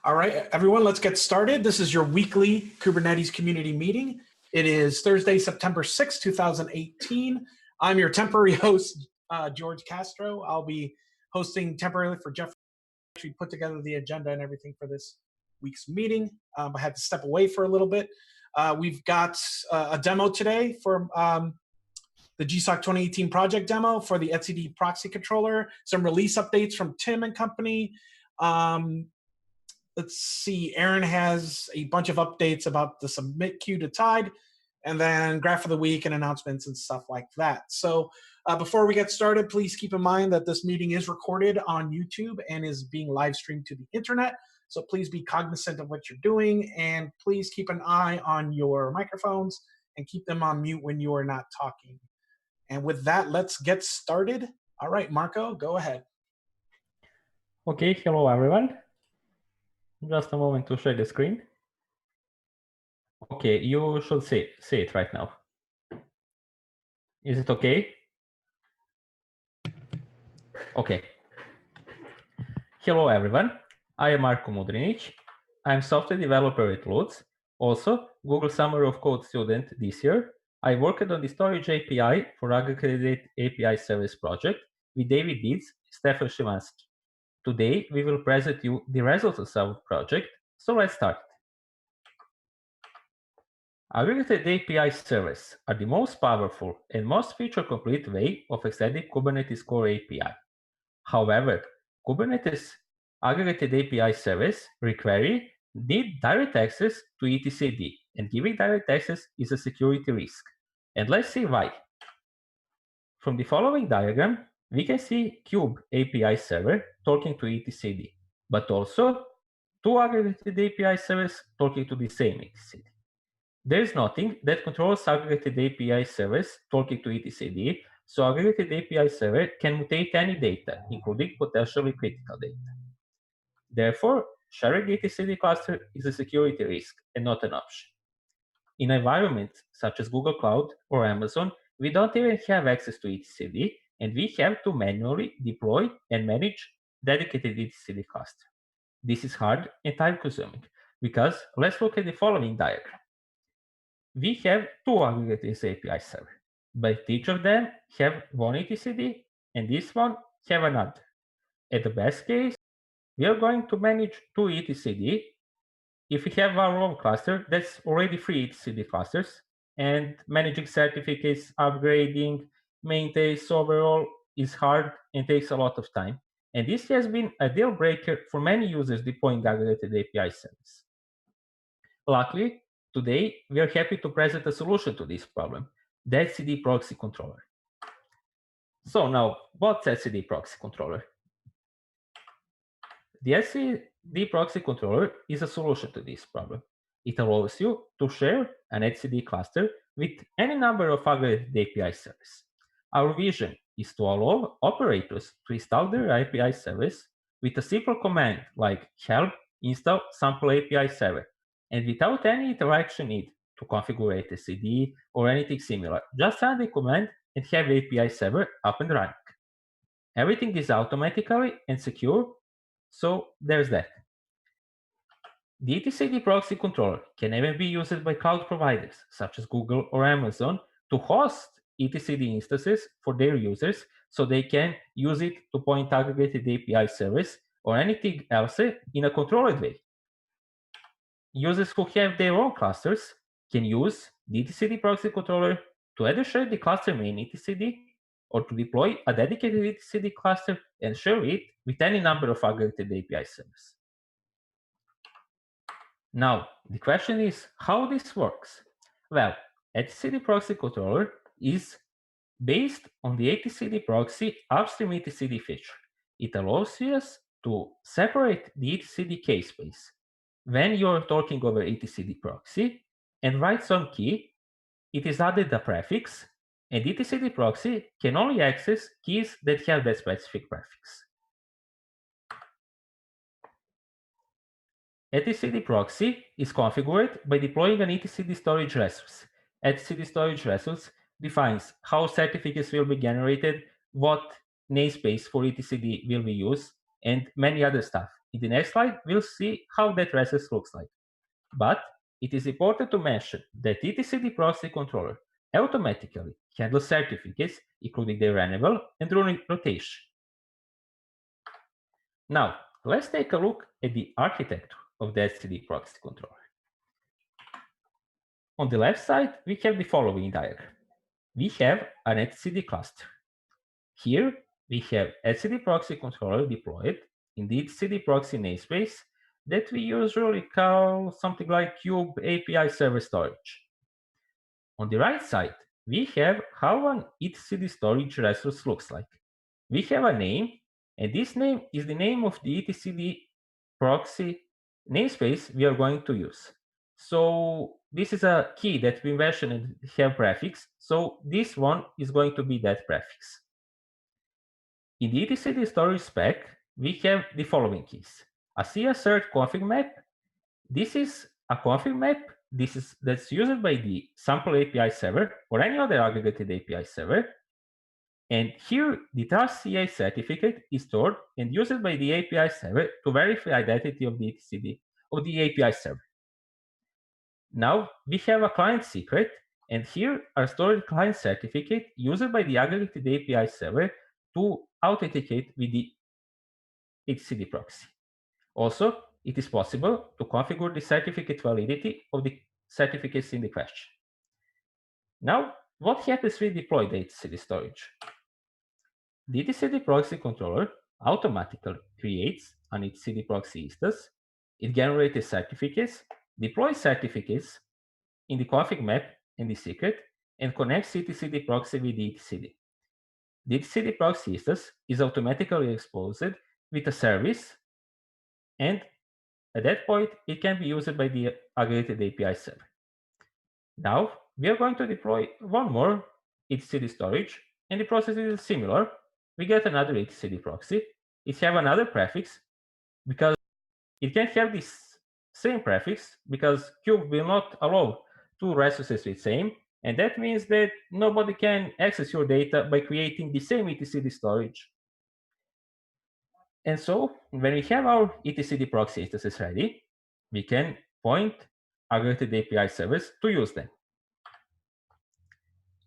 All right, everyone, let's get started. This is your weekly Kubernetes community meeting. It is Thursday, September 6, 2018. I'm your temporary host, George Castro. I'll be hosting temporarily for Jeff. Actually put together the agenda and everything for this week's meeting. I had to step away for a little bit. We've got a demo today for the GSOC 2018 project demo for the EtcdProxyController, some release updates from Tim and company. Let's see, Aaron has a bunch of updates about the submit queue to Tide, and then graph of the week and announcements and stuff like that. So before we get started, please keep in mind that this meeting is recorded on YouTube and is being live streamed to the internet. So please be cognizant of what you're doing, and please keep an eye on your microphones and keep them on mute when you are not talking. And with that, let's get started. All right, Marco, go ahead. Okay, hello everyone. Just a moment to share the screen. Okay, you should see it right now. Is it okay? Okay. Hello everyone. I am Marko Mudrinic. I'm software developer at Lutz. Also, Google Summer of Code student this year. I worked on the storage API for aggregated API service project with David Deeds, Stefan Szymanski. Today, we will present you the results of our project. So let's start. Aggregated API servers are the most powerful and most feature-complete way of extending Kubernetes core API. However, Kubernetes aggregated API servers need direct access to etcd, and giving direct access is a security risk. And let's see why. From the following diagram, we can see Kube API server talking to etcd, but also two aggregated API servers talking to the same etcd. There is nothing that controls aggregated API servers talking to etcd, so aggregated API server can mutate any data, including potentially critical data. Therefore, sharing etcd cluster is a security risk and not an option. In environments such as Google Cloud or Amazon, we don't even have access to etcd, and we have to manually deploy and manage dedicated etcd cluster. This is hard and time-consuming, because let's look at the following diagram. We have two aggregated API servers, but each of them have one etcd, and this one have another. At the best case, we are going to manage two etcd. If we have our own cluster, that's already 3 etcd clusters, and managing certificates, upgrading, maintenance overall is hard and takes a lot of time. And this has been a deal breaker for many users deploying aggregated API service. Luckily, today we are happy to present a solution to this problem, the EtcdProxyController. So now, what's EtcdProxyController? The EtcdProxyController is a solution to this problem. It allows you to share an etcd cluster with any number of aggregated API servers. Our vision is to allow operators to install their API service with a simple command like help install sample API server, and without any interaction need to configure etcd or anything similar. Just run the command and have API server up and running. Everything is automatically and secure, so there's that. The EtcdProxyController can even be used by cloud providers such as Google or Amazon to host etcd instances for their users, so they can use it to point aggregated API service or anything else in a controlled way. Users who have their own clusters can use the EtcdProxyController to either share the cluster main etcd or to deploy a dedicated etcd cluster and share it with any number of aggregated API servers. Now, the question is how this works. Well, EtcdProxyController is based on the etcdProxy upstream etcd feature. It allows us to separate the etcd key space when you're talking over etcdProxy and write some key. It is added a prefix, and etcdProxy can only access keys that have that specific prefix. EtcdProxy is configured by deploying an etcd storage resource. Etcd storage resource defines how certificates will be generated, what namespace for etcd will be used, and many other stuff. in the next slide, we'll see how that process looks like. But it is important to mention that EtcdProxyController automatically handles certificates, including their renewal and rotation. Now, let's take a look at the architecture of the EtcdProxyController. On the left side, we have the following diagram. We have an etcd cluster. Here, we have EtcdProxyController deployed in the etcdproxy namespace that we usually call something like Kube API Server Storage. On the right side, we have how an etcd storage resource looks like. We have a name, and this name is the name of the EtcdProxy namespace we are going to use. So this is a key that we mentioned and have prefix. So this one is going to be that prefix. In the etcd storage spec, we have the following keys. A cassert config map. This is a config map that's used by the sample API server or any other aggregated API server. And here, the trust CA certificate is stored and used by the API server to verify identity of the API server. Now, we have a client secret, and here are stored client certificate used by the aggregated API server to authenticate with the etcd proxy. Also, it is possible to configure the certificate validity of the certificates in the question. Now, what happens when we deploy the etcd storage? The EtcdProxyController automatically creates an EtcdProxy instance. It generates certificates, deploys certificates in the config map and the secret, and connects EtcdProxy with the etcd. The EtcdProxy instance is automatically exposed with a service, and at that point, it can be used by the aggregated API server. Now, we are going to deploy one more etcd storage, and the process is similar. We get another etcd proxy. It has another prefix because it can have this same prefix because Kube will not allow two resources with same, and that means that nobody can access your data by creating the same etcd storage. And so, when we have our etcd proxy instances ready, we can point aggregated API servers to use them.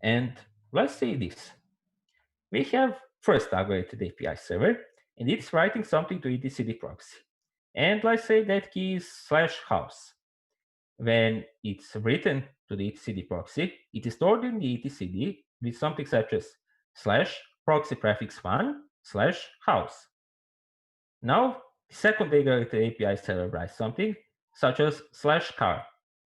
And let's see this. We have first aggregated API server, and it's writing something to etcd proxy. And let's say that key is /house. When it's written to the etcd proxy, it is stored in the etcd with something such as /proxy prefix 1 /house. Now, the second aggregated API server writes something such as /car.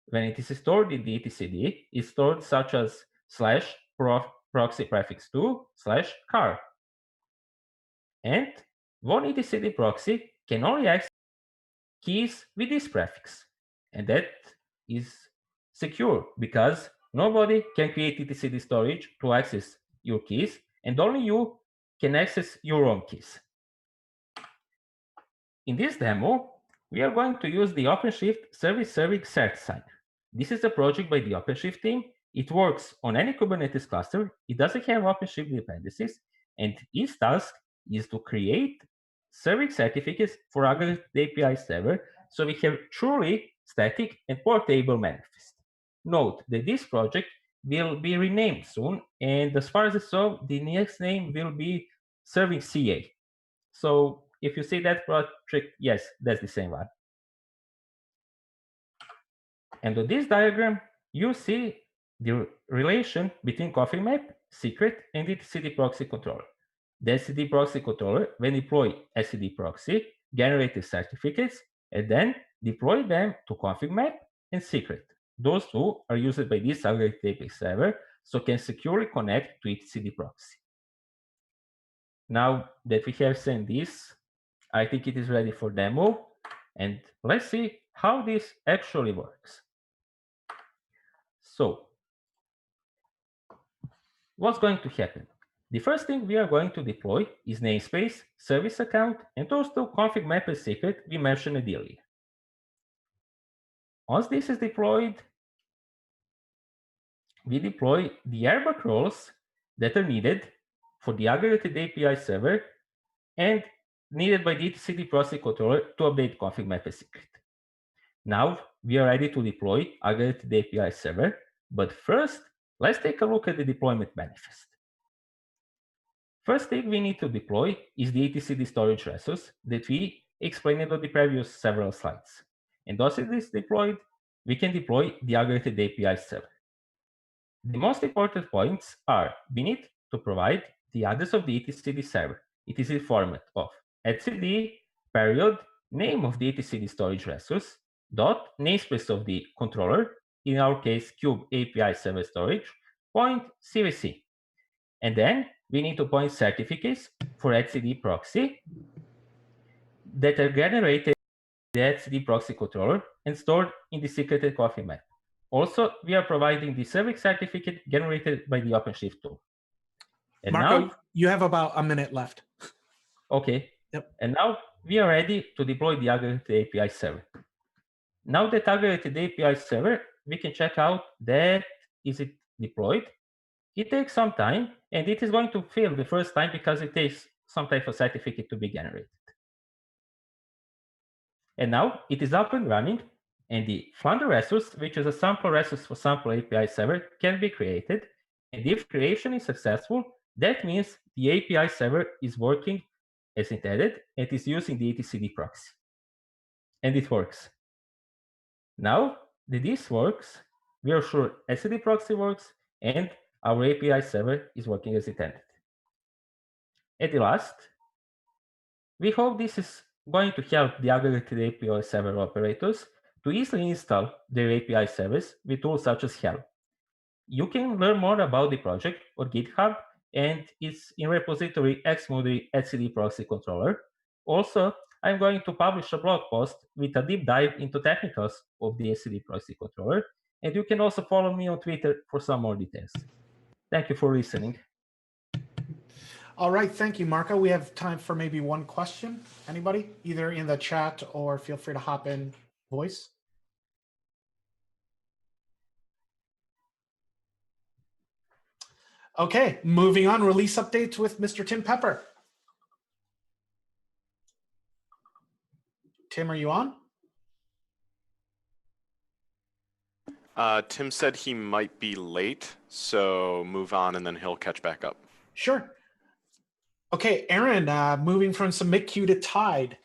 When it is stored in the etcd, it's stored such as /proxy prefix 2 /car. And one etcd proxy can only access keys with this prefix. And that is secure because nobody can create etcd storage to access your keys, and only you can access your own keys. In this demo, we are going to use the OpenShift Service Serving Cert Signer. This is a project by the OpenShift team. It works on any Kubernetes cluster. It doesn't have OpenShift dependencies, and its task is to create serving certificates for aggregated API server, so we have truly static and portable manifest. Note that this project will be renamed soon, and as far as I saw, the next name will be Serving CA. So if you see that project, yes, that's the same one. And on this diagram, you see the relation between config map, secret, and EtcdProxyController. The EtcdProxyController, when deploy EtcdProxy, generates certificates and then deploy them to config map and secret. Those two are used by this aggregated API server, so can securely connect to EtcdProxy. Now that we have seen this, I think it is ready for demo, and let's see how this actually works. So, what's going to happen? The first thing we are going to deploy is namespace, service account, and those two config map and secret we mentioned earlier. Once this is deployed, we deploy the airbag roles that are needed for the aggregated API server and needed by the EtcdProxyController to update config map secret. Now we are ready to deploy aggregated API server, but first, let's take a look at the deployment manifest. First thing we need to deploy is the etcd storage resource that we explained on the previous several slides. And once it is deployed, we can deploy the aggregated API server. The most important points are we need to provide the address of the etcd server. It is in format of etcd period name of the etcd storage resource dot namespace of the controller, in our case kube API server storage, point CVC. And then we need to point certificates for etcd proxy that are generated in the etcd proxy controller and stored in the secreted config map. Also, we are providing the service certificate generated by the OpenShift tool. And Marco, now, you have about a minute left. okay. Yep. And now we are ready to deploy the aggregated API server. Now that aggregated API server, we can check out that is it deployed. It takes some time, and it is going to fail the first time because it takes some type of certificate to be generated. And now it is up and running, and the Flounder resource, which is a sample resource for sample API server, can be created. And if creation is successful, that means the API server is working as intended and is using the etcd proxy. And it works. Now that this works, we are sure etcd proxy works and our API server is working as intended. At the last, we hope this is going to help the aggregated API server operators to easily install their API servers with tools such as Helm. You can learn more about the project on GitHub, and it's in repository xmodry EtcdProxyController. Also, I'm going to publish a blog post with a deep dive into technicals of the EtcdProxyController, and you can also follow me on Twitter for some more details. Thank you for listening. All right, thank you, Marco. We have time for maybe one question. Anybody, either in the chat or feel free to hop in voice. Okay, moving on, release updates with Mr. Tim Pepper. Tim, are you on? Tim said he might be late, so move on and then he'll catch back up. Sure. Okay, Aaron, moving from submit queue to tied.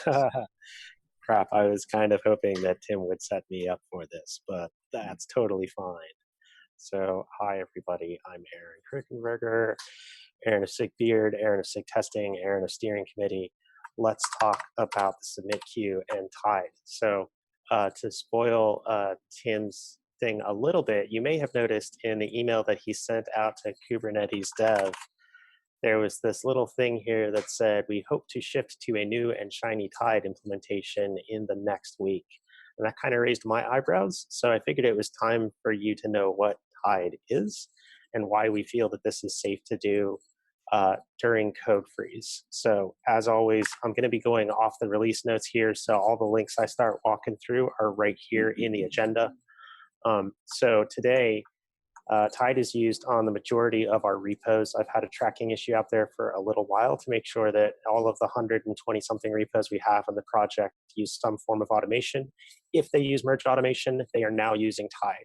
Crap, I was kind of hoping that Tim would set me up for this, but that's totally fine. So, hi everybody, I'm Aaron Krukenberger, Aaron of SIG-Beard, Aaron of SIG Testing, Aaron of Steering Committee. Let's talk about the submit queue and tied. So, to spoil Tim's thing a little bit, you may have noticed in the email that he sent out to Kubernetes dev, there was this little thing here that said, we hope to shift to a new and shiny tied implementation in the next week. And that kind of raised my eyebrows. So I figured it was time for you to know what tied is and why we feel that this is safe to do during code freeze. So as always, I'm going to be going off the release notes here. So all the links I start walking through are right here in the agenda. So today, tied is used on the majority of our repos. I've had a tracking issue out there for a little while to make sure that all of the 120-something repos we have on the project use some form of automation. If they use merge automation, they are now using tied.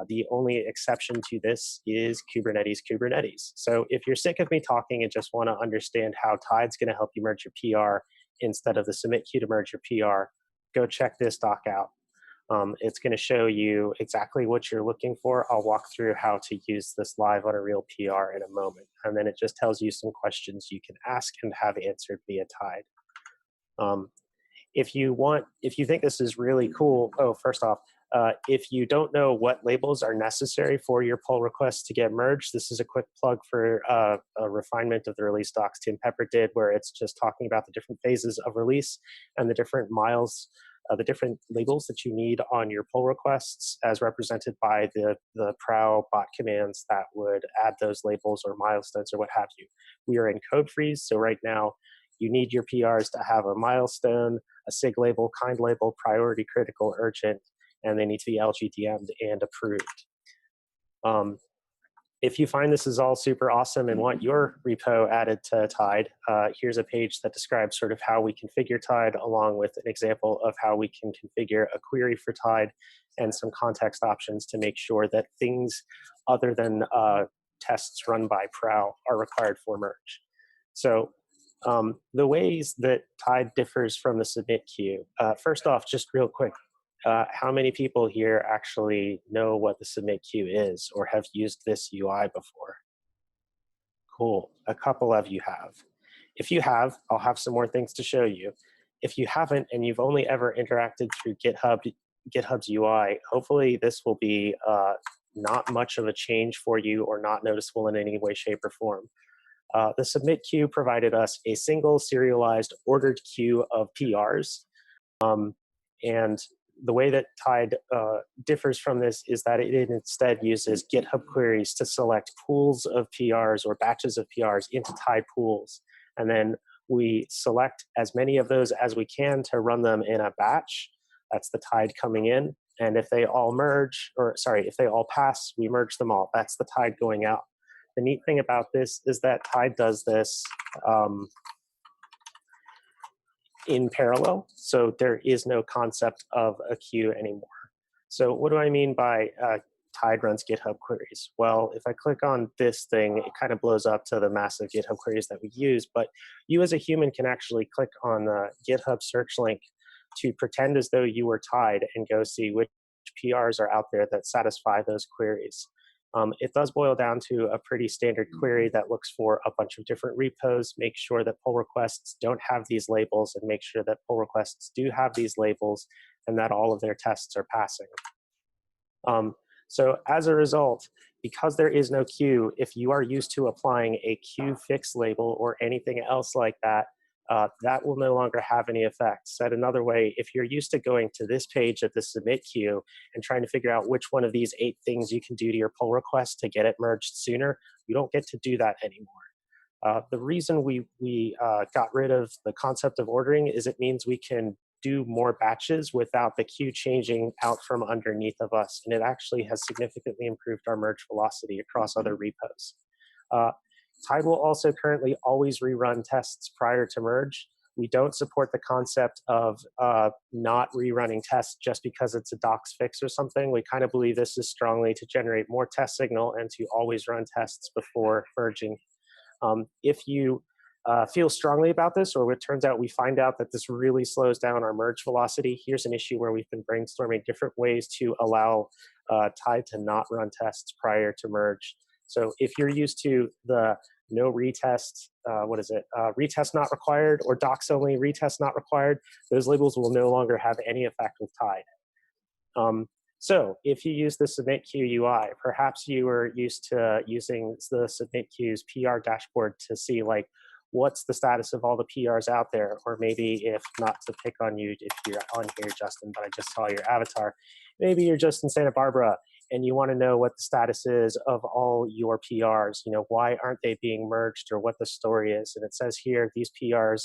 The only exception to this is Kubernetes. So if you're sick of me talking and just want to understand how tied's going to help you merge your PR instead of the submit queue to merge your PR, go check this doc out. It's going to show you exactly what you're looking for. I'll walk through how to use this live on a real PR in a moment. And then it just tells you some questions you can ask and have answered via tied. If you think this is really cool, first off, if you don't know what labels are necessary for your pull requests to get merged, this is a quick plug for a refinement of the release docs Tim Pepper did, where it's just talking about the different phases of release and the different the different labels that you need on your pull requests as represented by the prow bot commands that would add those labels or milestones or what have you. We are in code freeze, so right now you need your PRs to have a milestone, a SIG label, kind label, priority, critical, urgent, and they need to be LGDM'd and approved. If you find this is all super awesome and want your repo added to Tide, here's a page that describes sort of how we configure Tide, along with an example of how we can configure a query for Tide and some context options to make sure that things other than tests run by prow are required for merge. So the ways that Tide differs from the submit queue, first off, just real quick, how many people here actually know what the submit queue is or have used this UI before? Cool, a couple of you have. If you have, I'll have some more things to show you. If you haven't and you've only ever interacted through GitHub's UI, hopefully this will be not much of a change for you or not noticeable in any way, shape, or form. The submit queue provided us a single serialized ordered queue of PRs. And the way that Tide differs from this is that it instead uses GitHub queries to select pools of PRs or batches of PRs into Tide pools. And then we select as many of those as we can to run them in a batch. That's the Tide coming in. And if they all merge, or sorry, if they all pass, we merge them all. That's the Tide going out. The neat thing about this is that Tide does this in parallel, so there is no concept of a queue anymore. So what do I mean by Tide runs GitHub queries? Well, if I click on this thing, it kind of blows up to the massive GitHub queries that we use, but you as a human can actually click on the GitHub search link to pretend as though you were Tide and go see which PRs are out there that satisfy those queries. It does boil down to a pretty standard query that looks for a bunch of different repos, make sure that pull requests don't have these labels, and make sure that pull requests do have these labels, and that all of their tests are passing. So as a result, because there is no queue, if you are used to applying a queue fix label or anything else like that, that will no longer have any effect. Said another way, if you're used to going to this page at the submit queue and trying to figure out which one of these 8 things you can do to your pull request to get it merged sooner, you don't get to do that anymore. The reason we got rid of the concept of ordering is it means we can do more batches without the queue changing out from underneath of us, and it actually has significantly improved our merge velocity across other repos. Tide will also currently always rerun tests prior to merge. We don't support the concept of not rerunning tests just because it's a docs fix or something. We kind of believe this is strongly to generate more test signal and to always run tests before merging. If you feel strongly about this, or it turns out we find out that this really slows down our merge velocity, here's an issue where we've been brainstorming different ways to allow Tide to not run tests prior to merge. So if you're used to the no retest, retest not required, or docs only, retest not required, those labels will no longer have any effect with Tide. So if you use the submit queue UI, perhaps you were used to using the submit queue's PR dashboard to see like, what's the status of all the PRs out there? Or maybe, if not to pick on you if you're on here, Justin, but I just saw your avatar, maybe you're just in Santa Barbara and you want to know what the status is of all your PRs. You know, why aren't they being merged, or what the story is? And it says here, these PRs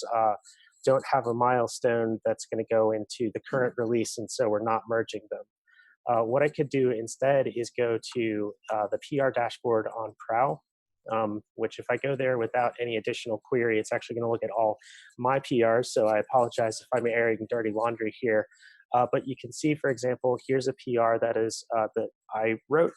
don't have a milestone that's going to go into the current release, and so we're not merging them. What I could do instead is go to the PR dashboard on Prow, which if I go there without any additional query, it's actually going to look at all my PRs. So I apologize if I'm airing dirty laundry here. But you can see, for example, here's a PR that is that I wrote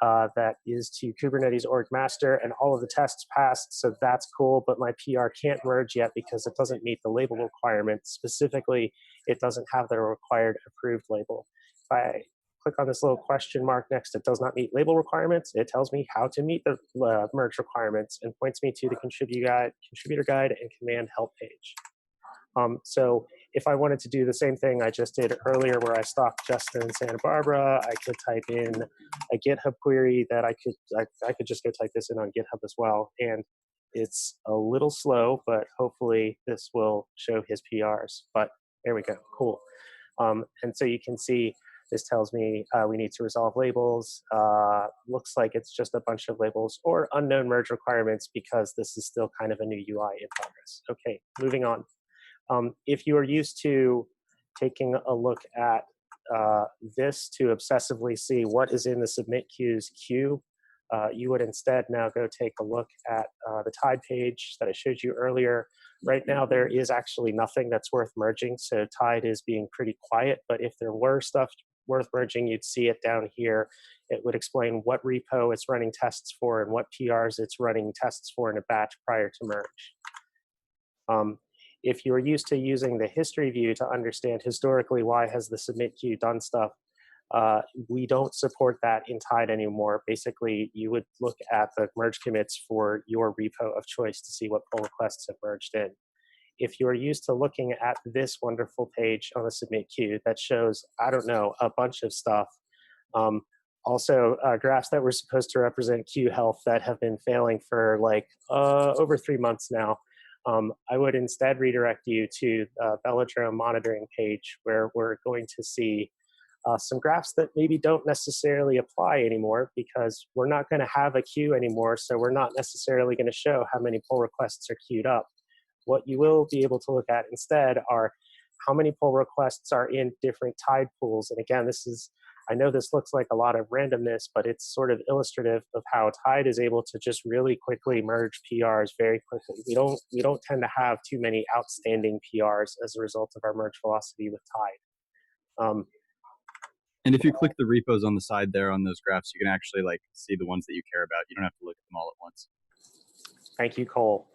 that is to Kubernetes org master, and all of the tests passed, so that's cool, but my PR can't merge yet because it doesn't meet the label requirements. Specifically, it doesn't have the required approved label. If I click on this little question mark next to does not meet label requirements, it tells me how to meet the merge requirements and points me to the contributor guide and command help page. So if I wanted to do the same thing I just did earlier where I stalked Justin in Santa Barbara, I could type in a GitHub query that I could just go type this in on GitHub as well. And it's a little slow, but hopefully this will show his PRs. But there we go, cool. And so you can see this tells me we need to resolve labels. Looks like it's just a bunch of labels or unknown merge requirements because this is still kind of a new UI in progress. Okay, moving on. If you are used to taking a look at this to obsessively see what is in the submit queue's queue, You would instead now go take a look at the Tide page that I showed you earlier. Right now, there is actually nothing that's worth merging, so Tide is being pretty quiet, but if there were stuff worth merging, you'd see it down here. It would explain what repo it's running tests for and what PRs it's running tests for in a batch prior to merge. If you're used to using the history view to understand historically why has the submit queue done stuff, we don't support that in Tide anymore. Basically, you would look at the merge commits for your repo of choice to see what pull requests have merged in. If you're used to looking at this wonderful page on the submit queue that shows, I don't know, a bunch of stuff, also graphs that were supposed to represent queue health that have been failing for like over 3 months now, I would instead redirect you to the Velodrome monitoring page, where we're going to see some graphs that maybe don't necessarily apply anymore because we're not going to have a queue anymore, so we're not necessarily going to show how many pull requests are queued up. What you will be able to look at instead are how many pull requests are in different Tide pools. And again, I know this looks like a lot of randomness, but it's sort of illustrative of how Tide is able to just really quickly merge PRs very quickly. We don't tend to have too many outstanding PRs as a result of our merge velocity with Tide. And if you click the repos on the side there on those graphs, you can actually like see the ones that you care about. You don't have to look at them all at once. Thank you, Cole.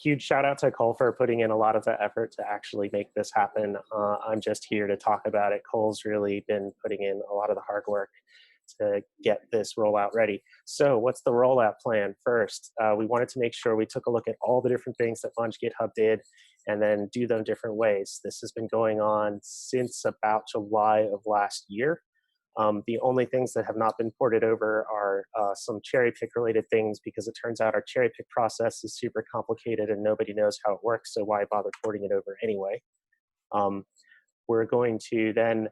Huge shout out to Cole for putting in a lot of the effort to actually make this happen. I'm just here to talk about it. Cole's really been putting in a lot of the hard work to get this rollout ready. So what's the rollout plan? First, we wanted to make sure we took a look at all the different things that Munge GitHub did and then do them different ways. This has been going on since about July of last year. The only things that have not been ported over are some cherry pick related things, because it turns out our cherry pick process is super complicated and nobody knows how it works, so why bother porting it over anyway? We're going to then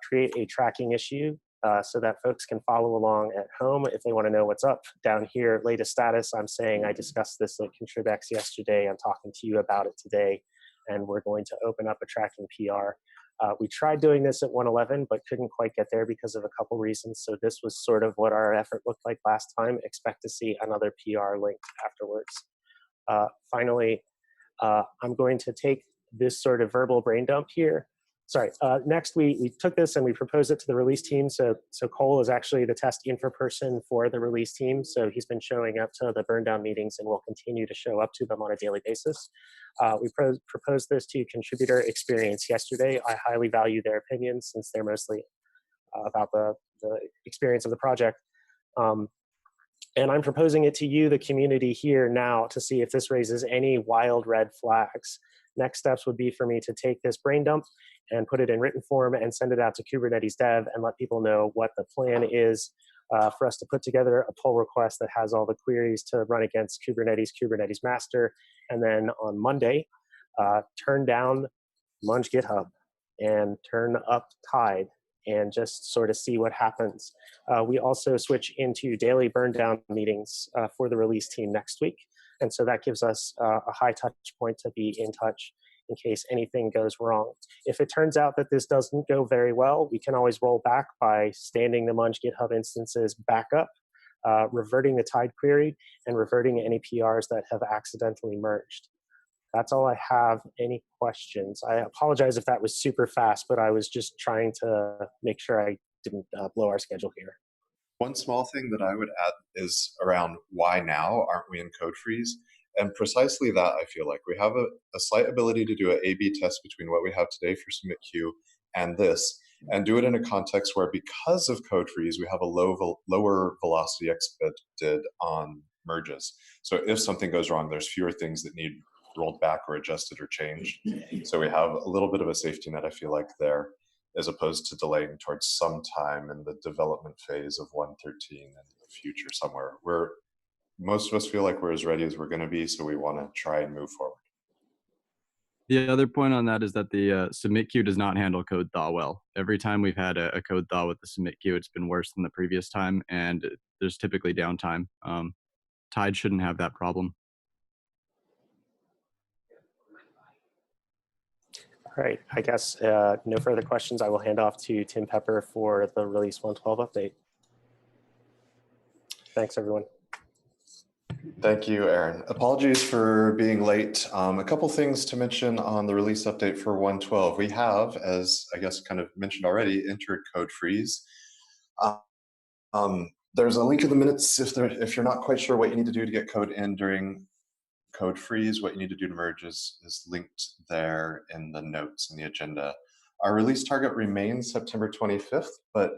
create a tracking issue so that folks can follow along at home if they want to know what's up. Down here, latest status, I'm saying I discussed this at ContribX yesterday. I'm talking to you about it today, and we're going to open up a tracking PR. We tried doing this at 111, but couldn't quite get there because of a couple reasons. So this was sort of what our effort looked like last time. Expect to see another PR linked afterwards. Finally, I'm going to take this sort of verbal brain dump here. Sorry, next we took this and we proposed it to the release team. So Cole is actually the test info person for the release team. So he's been showing up to the burn down meetings and will continue to show up to them on a daily basis. We proposed this to contributor experience yesterday. I highly value their opinions since they're mostly about the experience of the project. And I'm proposing it to you, the community here now, to see if this raises any wild red flags. Next steps would be for me to take this brain dump and put it in written form and send it out to Kubernetes dev and let people know what the plan is for us to put together a pull request that has all the queries to run against Kubernetes master. And then on Monday, turn down Munge GitHub and turn up Tide and just sort of see what happens. We also switch into daily burn down meetings for the release team next week. And so that gives us a high touch point to be in touch in case anything goes wrong. If it turns out that this doesn't go very well, we can always roll back by standing the Munge GitHub instances back up, reverting the Tide query, and reverting any PRs that have accidentally merged. That's all I have. Any questions? I apologize if that was super fast, but I was just trying to make sure I didn't blow our schedule here. One small thing that I would add is around why now aren't we in code freeze? And precisely that, I feel like we have a slight ability to do an A/B test between what we have today for submit queue and this, and do it in a context where, because of code freeze, we have a lower velocity expected on merges. So if something goes wrong, there's fewer things that need rolled back or adjusted or changed. So we have a little bit of a safety net, I feel like, there, as opposed to delaying towards some time in the development phase of 113 in the future somewhere. Most of us feel like we're as ready as we're going to be, so we want to try and move forward. The other point on that is that the submit queue does not handle code thaw well. Every time we've had a code thaw with the submit queue, it's been worse than the previous time, and there's typically downtime. Tide shouldn't have that problem. All right, I guess no further questions. I will hand off to Tim Pepper for the release 112 update. Thanks, everyone. Thank you, Aaron. Apologies for being late. A couple things to mention on the release update for 1.12. We have, as I guess kind of mentioned already, entered code freeze. There's a link in the minutes if you're not quite sure what you need to do to get code in during code freeze. What you need to do to merge is linked there in the notes in the agenda. Our release target remains September 25th, but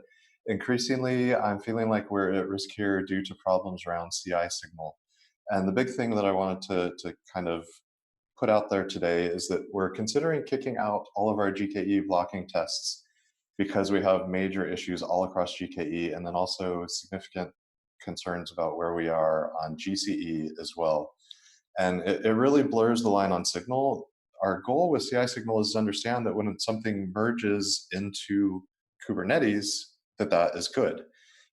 increasingly I'm feeling like we're at risk here due to problems around CI signal. And the big thing that I wanted to kind of put out there today is that we're considering kicking out all of our GKE blocking tests because we have major issues all across GKE, and then also significant concerns about where we are on GCE as well. And it really blurs the line on signal. Our goal with CI signal is to understand that when something merges into Kubernetes, that is good.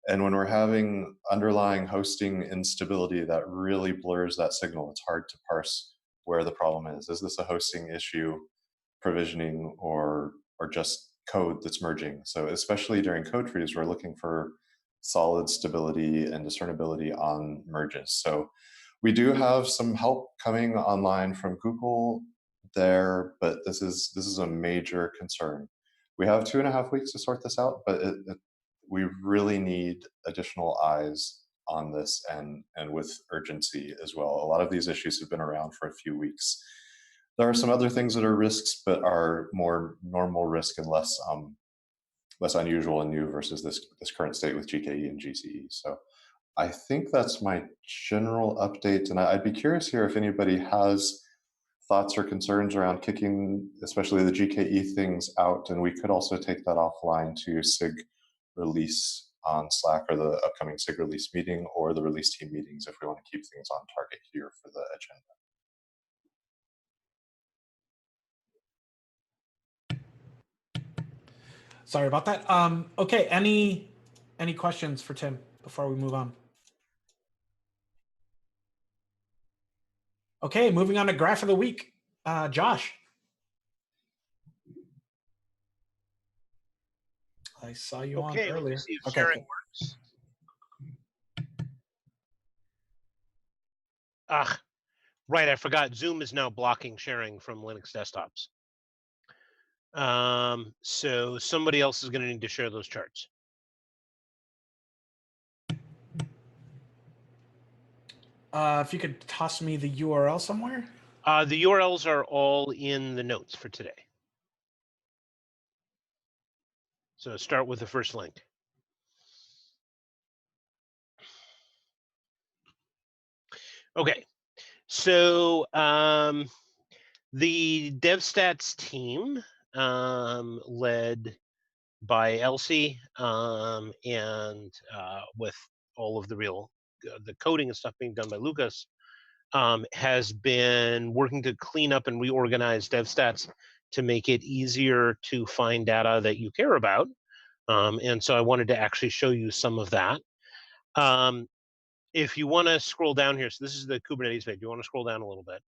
And when we're having underlying hosting instability, that really blurs that signal. It's hard to parse where the problem is. Is this a hosting issue, provisioning, or just code that's merging? So especially during code freeze, we're looking for solid stability and discernibility on merges. So we do have some help coming online from Google there, but this is a major concern. We have 2.5 weeks to sort this out, but we really need additional eyes on this and with urgency as well. A lot of these issues have been around for a few weeks. There are some other things that are risks, but are more normal risk and less unusual and new versus this current state with GKE and GCE. So I think that's my general update, and I'd be curious here if anybody has thoughts or concerns around kicking, especially the GKE things out, and we could also take that offline to SIG release on Slack or the upcoming SIG release meeting or the release team meetings if we want to keep things on target here for the agenda. Sorry about that. Okay, any questions for Tim before we move on? Okay, moving on to graph of the week. Josh. I saw you on earlier. See if Okay, sharing cool. works. Right, I forgot. Zoom is now blocking sharing from Linux desktops. So somebody else is going to need to share those charts. If you could toss me the URL somewhere. The URLs are all in the notes for today. So start with the first link. Okay, so the DevStats team, led by Elsie, and with all of the coding and stuff being done by Lucas, has been working to clean up and reorganize DevStats to make it easier to find data that you care about. And so I wanted to actually show you some of that. If you want to scroll down here, so this is the Kubernetes page. You want to scroll down a little bit.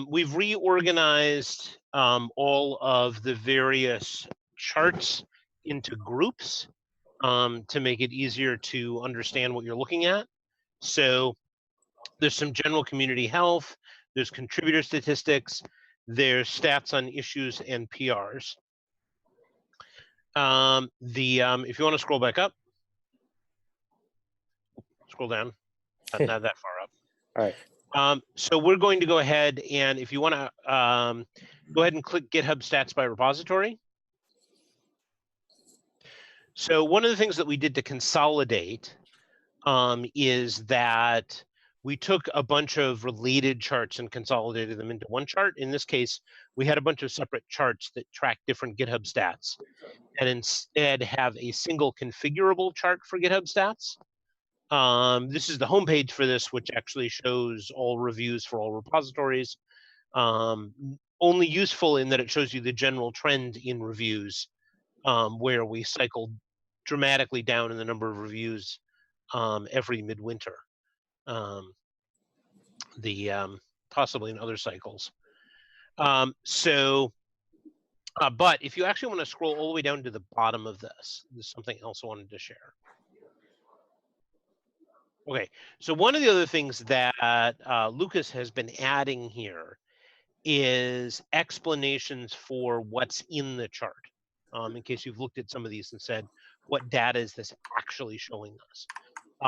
We've reorganized all of the various charts into groups to make it easier to understand what you're looking at. So there's some general community health, there's contributor statistics, there's stats on issues and PRs. If you want to scroll back up, scroll down, not that far up. All right. So we're going to go ahead, and if you want to go ahead and click GitHub stats by repository. So one of the things that we did to consolidate is that we took a bunch of related charts and consolidated them into one chart. In this case, we had a bunch of separate charts that track different GitHub stats, and instead have a single configurable chart for GitHub stats. This is the homepage for this, which actually shows all reviews for all repositories. Only useful in that it shows you the general trend in reviews, where we cycled dramatically down in the number of reviews every midwinter. Possibly in other cycles. But if you actually want to scroll all the way down to the bottom of this, there's something else I wanted to share. Okay, so one of the other things that Lucas has been adding here is explanations for what's in the chart. In case you've looked at some of these and said, what data is this actually showing us?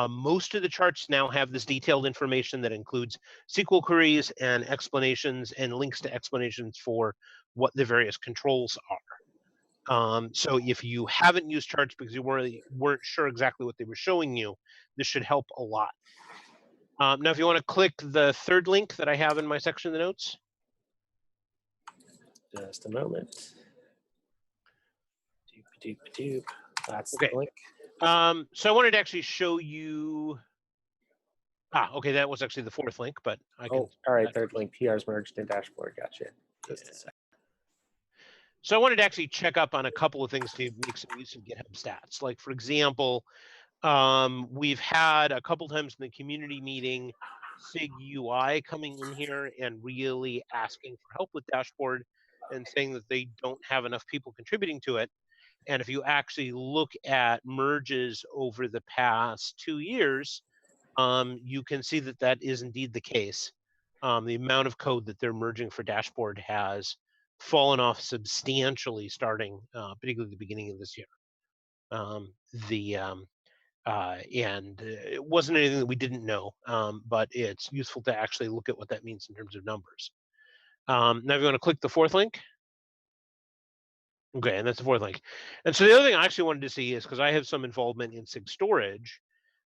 Most of the charts now have this detailed information that includes SQL queries and explanations and links to explanations for what the various controls are. So if you haven't used charts because you weren't sure exactly what they were showing you, this should help a lot. Now, if you want to click the third link that I have in my section of the notes. Just a moment. Doop, doop, doop. That's Okay. the link. So I wanted to actually show you. Okay, that was actually the fourth link, but I can. Oh, all right, third link. PRs merged in dashboard. Gotcha. Just a sec. So I wanted to actually check up on a couple of things to make some use of GitHub stats. Like, for example, we've had a couple times in the community meeting SIG UI coming in here and really asking for help with dashboard and saying that they don't have enough people contributing to it. And if you actually look at merges over the past 2 years, you can see that that is indeed the case. The amount of code that they're merging for dashboard has fallen off substantially starting particularly the beginning of this year. And it wasn't anything that we didn't know, but it's useful to actually look at what that means in terms of numbers. Now, if you want to click the fourth link. Okay, and that's the fourth link. And so the other thing I actually wanted to see is, because I have some involvement in SIG storage,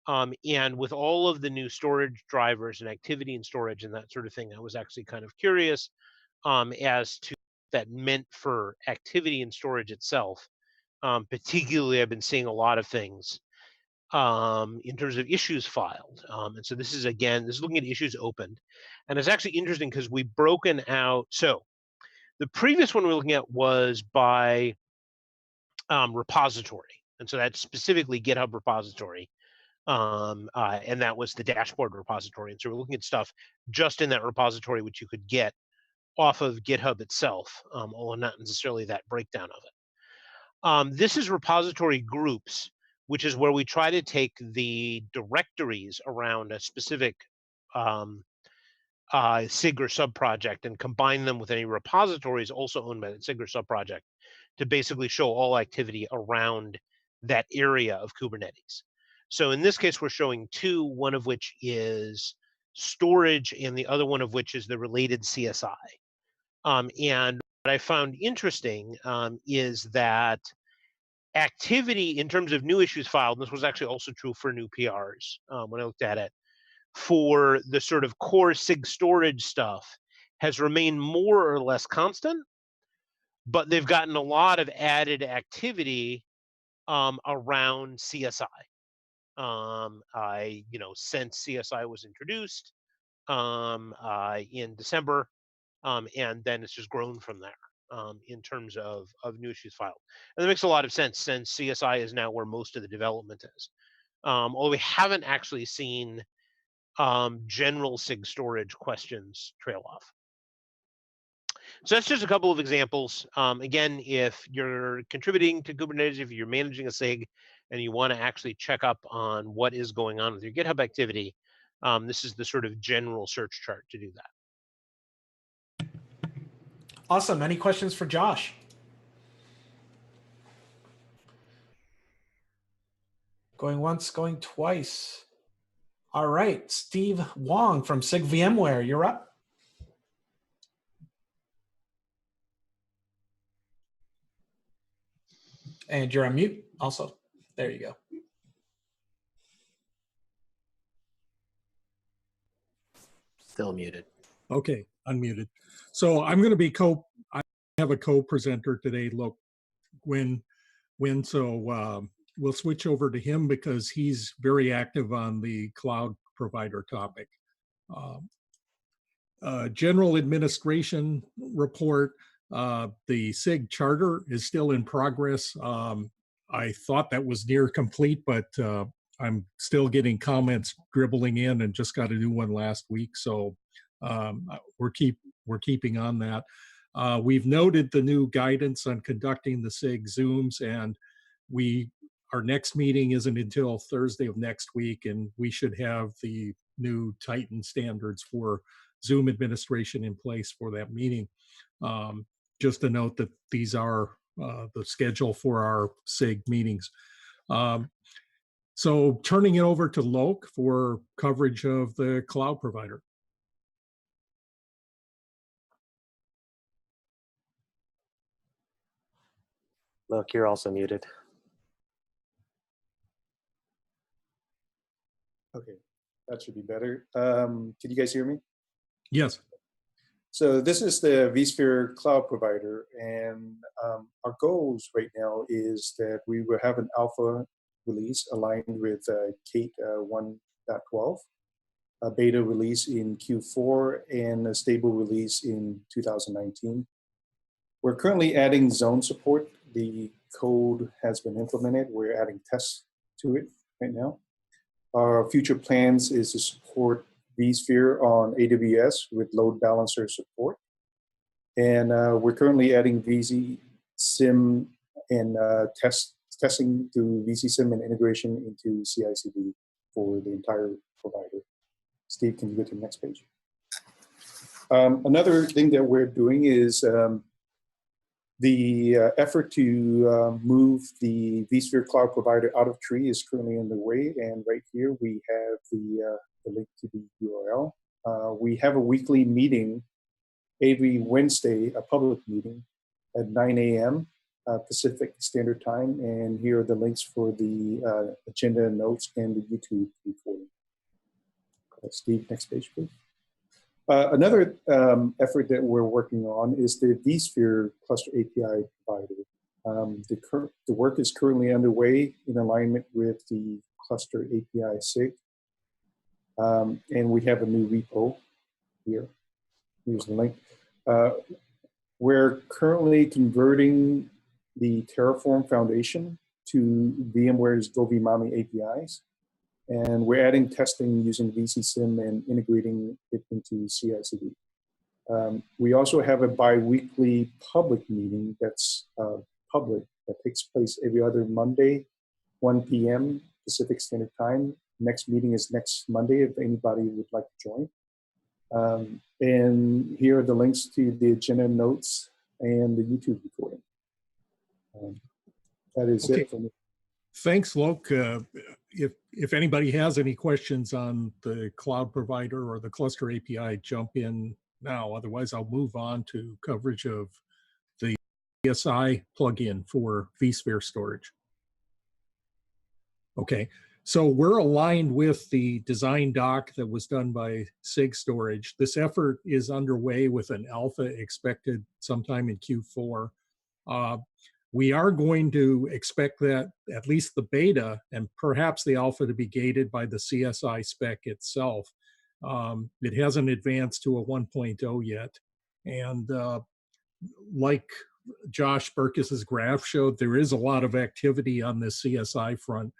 and with all of the new storage drivers and activity in storage and that sort of thing, I was actually kind of curious as to what that meant for activity in storage itself. Particularly, I've been seeing a lot of things in terms of issues filed. And so this is looking at issues opened. And it's actually interesting because we've broken out. So the previous one we were looking at was by repository. And so that's specifically GitHub repository. And that was the dashboard repository. And so we're looking at stuff just in that repository, which you could get off of GitHub itself, although not necessarily that breakdown of it. This is repository groups, which is where we try to take the directories around a specific SIG or subproject and combine them with any repositories also owned by the SIG or subproject to basically show all activity around that area of Kubernetes. So in this case, we're showing two, one of which is storage and the other one of which is the related CSI. And what I found interesting is that activity in terms of new issues filed, and this was actually also true for new PRs when I looked at it, for the sort of core SIG storage stuff has remained more or less constant, but they've gotten a lot of added activity around CSI. Since CSI was introduced in December, and then it's just grown from there in terms of new issues filed. And that makes a lot of sense since CSI is now where most of the development is. Although we haven't actually seen general SIG storage questions trail off. So that's just a couple of examples. Again, if you're contributing to Kubernetes, if you're managing a SIG and you want to actually check up on what is going on with your GitHub activity, this is the sort of general search chart to do that. Awesome. Any questions for Josh? Going once, going twice. All right, Steve Wong from SIG VMware, you're up. And you're on mute also. There you go. Still muted. Okay, unmuted. So I'm going to be I have a co-presenter today. Look, so we'll switch over to him because he's very active on the cloud provider topic. General administration report. The SIG charter is still in progress. I thought that was near complete, but I'm still getting comments dribbling in and just got a new one last week. So we're keeping on that. We've noted the new guidance on conducting the SIG Zooms, and we our next meeting isn't until Thursday of next week, and we should have the new Titan standards for Zoom administration in place for that meeting. Just to note that these are the schedule for our SIG meetings. So turning it over to Lok for coverage of the cloud provider. Look, you're also muted. Okay, that should be better. Can you guys hear me? Yes. So this is the vSphere cloud provider, and our goals right now is that we will have an alpha release aligned with Kate 1.12, a beta release in Q4, and a stable release in 2019. We're currently adding zone support. The code has been implemented. We're adding tests to it right now. Our future plans is to support vSphere on AWS with load balancer support. And we're currently adding vSIM and testing through vSIM and integration into CI/CD for the entire provider. Steve, can you go to the next page? Another thing that we're doing is the effort to move the vSphere cloud provider out of tree is currently underway, and right here we have the link to the URL. We have a weekly meeting every Wednesday, a public meeting at 9 a.m. Pacific Standard Time, and here are the links for the agenda notes and the YouTube recording. Steve, next page, please. Another effort that we're working on is the vSphere cluster API provider. The work is currently underway in alignment with the cluster API SIG. And we have a new repo here. Here's the link. We're currently converting the Terraform Foundation to VMware's GoVMami APIs. And we're adding testing using vSIM and integrating it into CI/CD. We also have a bi-weekly public meeting that's public, that takes place every other Monday, 1 p.m. Pacific Standard Time. Next meeting is next Monday if anybody would like to join. And here are the links to the agenda notes and the YouTube recording. That is it for me. Thanks, Lok. If anybody has any questions on the cloud provider or the cluster API, jump in now. Otherwise, I'll move on to coverage of the ESI plugin for vSphere storage. Okay, so we're aligned with the design doc that was done by SIG Storage. This effort is underway with an alpha expected sometime in Q4. We are going to expect that at least the beta and perhaps the alpha to be gated by the CSI spec itself. It hasn't advanced to a 1.0 yet. And like Josh Burkis's graph showed, there is a lot of activity on the CSI front.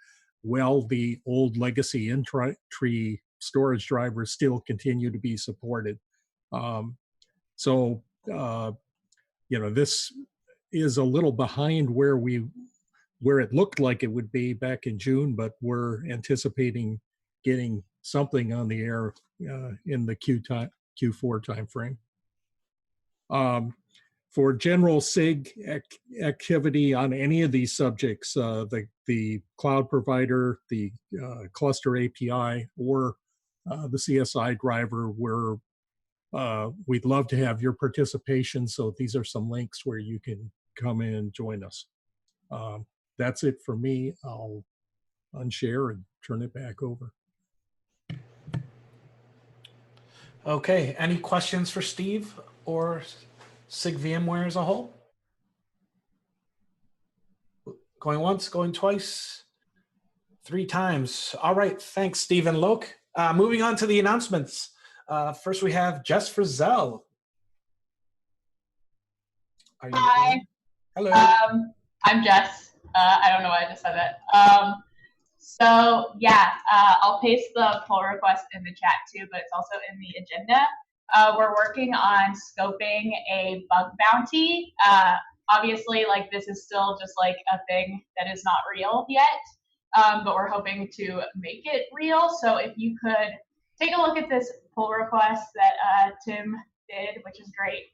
Well, the old legacy in-tree storage drivers still continue to be supported. This is a little behind where it looked like it would be back in June, but we're anticipating getting something on the air in the Q4 timeframe. For general SIG activity on any of these subjects, the cloud provider, the cluster API, or the CSI driver, we'd love to have your participation. So these are some links where you can come in and join us. That's it for me. I'll unshare and turn it back over. Okay, any questions for Steve or SIG VMware as a whole? Going once, going twice, 3 times. All right, thanks, Steve and Lok. Moving on to the announcements. First, we have Jess Frizzell. Hi. On? Hello. I'm Jess. I don't know why I just said that. I'll paste the pull request in the chat too, but it's also in the agenda. We're working on scoping a bug bounty Obviously, like this is still just like a thing that is not real yet, but we're hoping to make it real. So if you could take a look at this pull request that Tim did, which is great.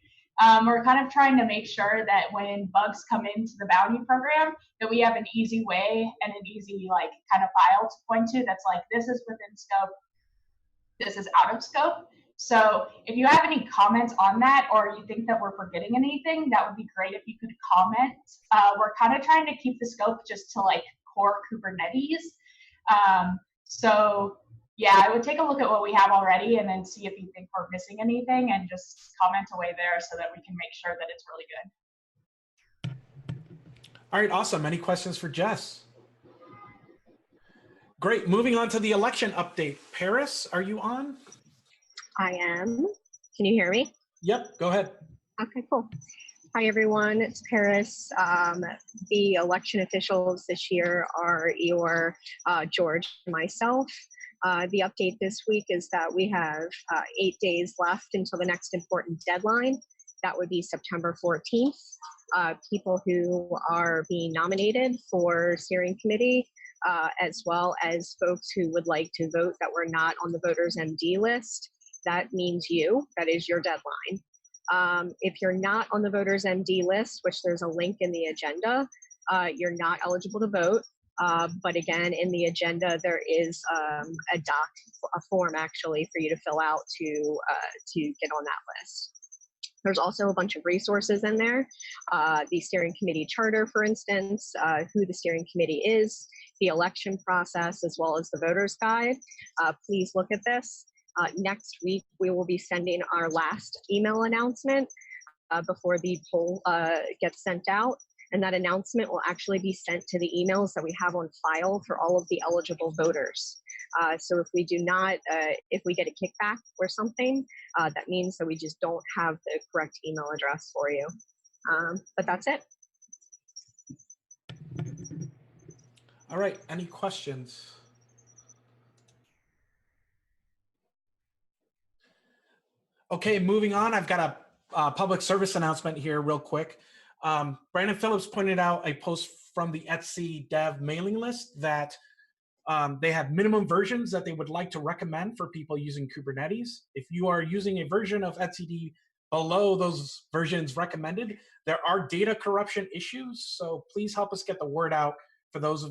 We're kind of trying to make sure that when bugs come into the bounty program, that we have an easy way and an easy like kind of file to point to that's like, this is within scope, this is out of scope. So if you have any comments on that, or you think that we're forgetting anything, that would be great if you could comment. We're kind of trying to keep the scope just to like core Kubernetes. So yeah, I would take a look at what we have already and then see if you think we're missing anything and just comment away there so that we can make sure that it's really good. All right, awesome. Any questions for Jess? Great. Moving on to the election update. Paris, are you on? I am. Can you hear me? Yep, go ahead. Okay, cool. Hi, everyone. It's Paris. The election officials this year are your George and myself. The update this week is that we have 8 days left until the next important deadline. That would be September 14th. People who are being nominated for steering committee, as well as folks who would like to vote that were not on the voters MD list, that means you. That is your deadline. If you're not on the voters MD list, which there's a link in the agenda, you're not eligible to vote. But again, in the agenda, there is a form actually for you to fill out to get on that list. There's also a bunch of resources in there. The steering committee charter, for instance, who the steering committee is, the election process, as well as the voter's guide. Please look at this. Next week, we will be sending our last email announcement before the poll gets sent out. And that announcement will actually be sent to the emails that we have on file for all of the eligible voters. So if we do not, if we get a kickback or something, that means that we just don't have the correct email address for you. But that's it. All right, any questions? Okay, moving on. I've got a public service announcement here real quick. Brandon Phillips pointed out a post from the Etsy dev mailing list that they have minimum versions that they would like to recommend for people using Kubernetes. If you are using a version of etcd below those versions recommended, there are data corruption issues. So please help us get the word out for those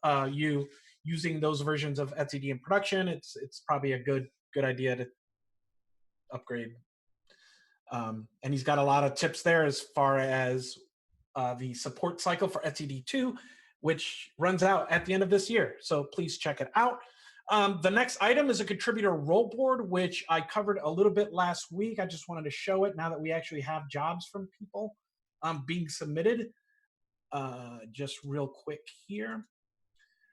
of you using those versions of etcd in production. It's probably a good idea to upgrade. And he's got a lot of tips there as far as the support cycle for etcd2, which runs out at the end of this year. So please check it out. The next item is a contributor role board, which I covered a little bit last week. I just wanted to show it now that we actually have jobs from people being submitted. Just real quick here.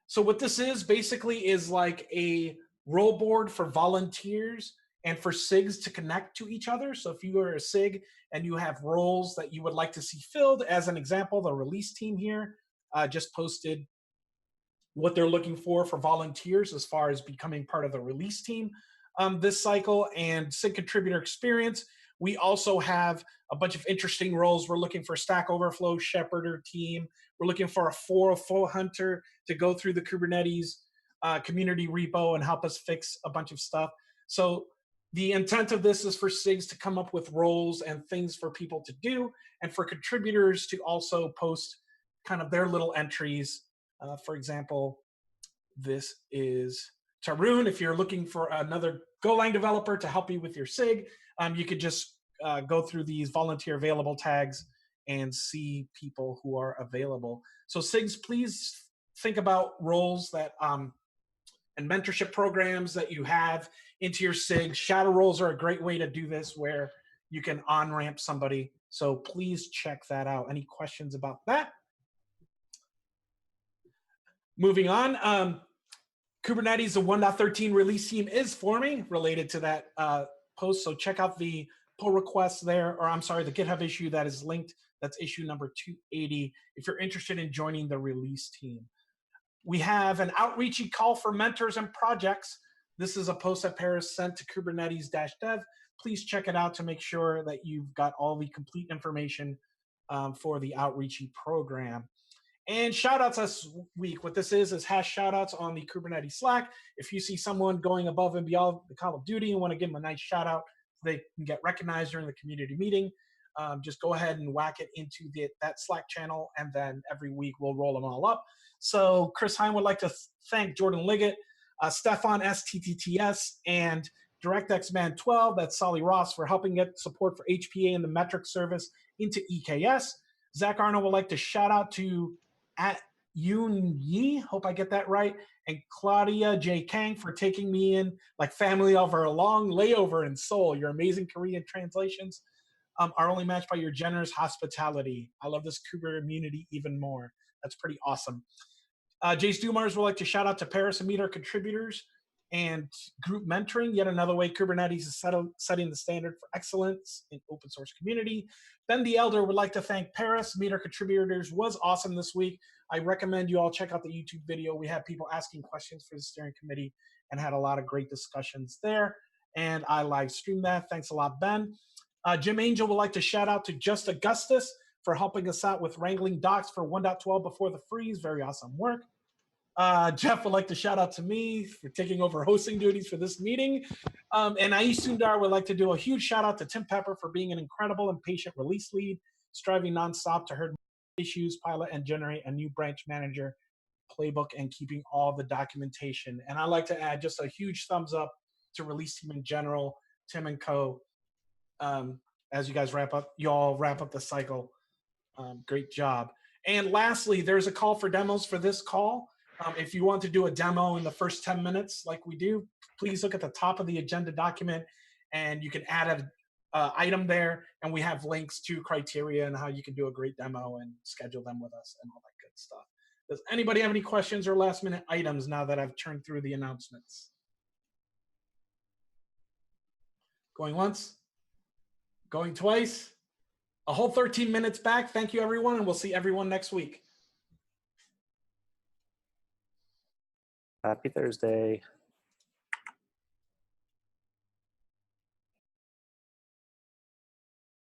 So what this is basically is like a role board for volunteers and for SIGs to connect to each other. So if you are a SIG and you have roles that you would like to see filled, as an example, the release team here just posted what they're looking for volunteers as far as becoming part of the release team this cycle. And SIG contributor experience, we also have a bunch of interesting roles. We're looking for Stack Overflow Shepherder team. We're looking for a 404 hunter to go through the Kubernetes community repo and help us fix a bunch of stuff. So the intent of this is for SIGs to come up with roles and things for people to do, and for contributors to also post kind of their little entries. For example, this is Tarun. If you're looking for another Golang developer to help you with your SIG, you could just go through these volunteer available tags and see people who are available. So SIGs, please think about roles that and mentorship programs that you have into your SIG. Shadow roles are a great way to do this, where you can on-ramp somebody. So please check that out. Any questions about that? Moving on, Kubernetes, the 1.13 release team is forming related to that post. So check out the pull request there, or I'm sorry, the GitHub issue that is linked. That's issue number 280 if you're interested in joining the release team. We have an outreachy call for mentors and projects. This is a post that Paris sent to Kubernetes-dev. Please check it out to make sure that you've got all the complete information for the outreachy program. And shout outs this week. What this is hash shout outs on the Kubernetes Slack. If you see someone going above and beyond the call of duty and want to give them a nice shout out so they can get recognized during the community meeting, just go ahead and whack it into that Slack channel, and then every week we'll roll them all up. So Chris Hine would like to thank Jordan Liggett, Stefan STTTS, and DirectXman12, that's Solly Ross, for helping get support for HPA and the metric service into EKS. Zach Arnold would like to shout out to @Yoon Yi, hope I get that right, and Claudia J. Kang for taking me in like family over a long layover in Seoul. Your amazing Korean translations are only matched by your generous hospitality. I love this Kubernetes community even more. That's pretty awesome. Jace Dumars would like to shout out to Paris and meet our contributors and group mentoring, yet another way Kubernetes is setting the standard for excellence in open source community. Ben the Elder would like to thank Paris. Meet our contributors was awesome this week. I recommend you all check out the YouTube video. We had people asking questions for the steering committee and had a lot of great discussions there. And I live streamed that. Thanks a lot, Ben. Jim Angel would like to shout out to Just Augustus for helping us out with wrangling docs for 1.12 before the freeze. Very awesome work. Jeff would like to shout out to me for taking over hosting duties for this meeting. And Aish Sundar would like to do a huge shout out to Tim Pepper for being an incredible and patient release lead, striving nonstop to herd issues, pilot, and generate a new branch manager playbook and keeping all the documentation. And I'd like to add just a huge thumbs up to release team in general, Tim and co. As you guys y'all wrap up the cycle. Great job. And lastly, there's a call for demos for this call. If you want to do a demo in the first 10 minutes like we do, please look at the top of the agenda document and you can add an item there, and we have links to criteria and how you can do a great demo and schedule them with us and all that good stuff. Does anybody have any questions or last minute items now that I've turned through the announcements? Going once? Going twice? A whole 13 minutes back. Thank you, everyone, and we'll see everyone next week. Happy Thursday.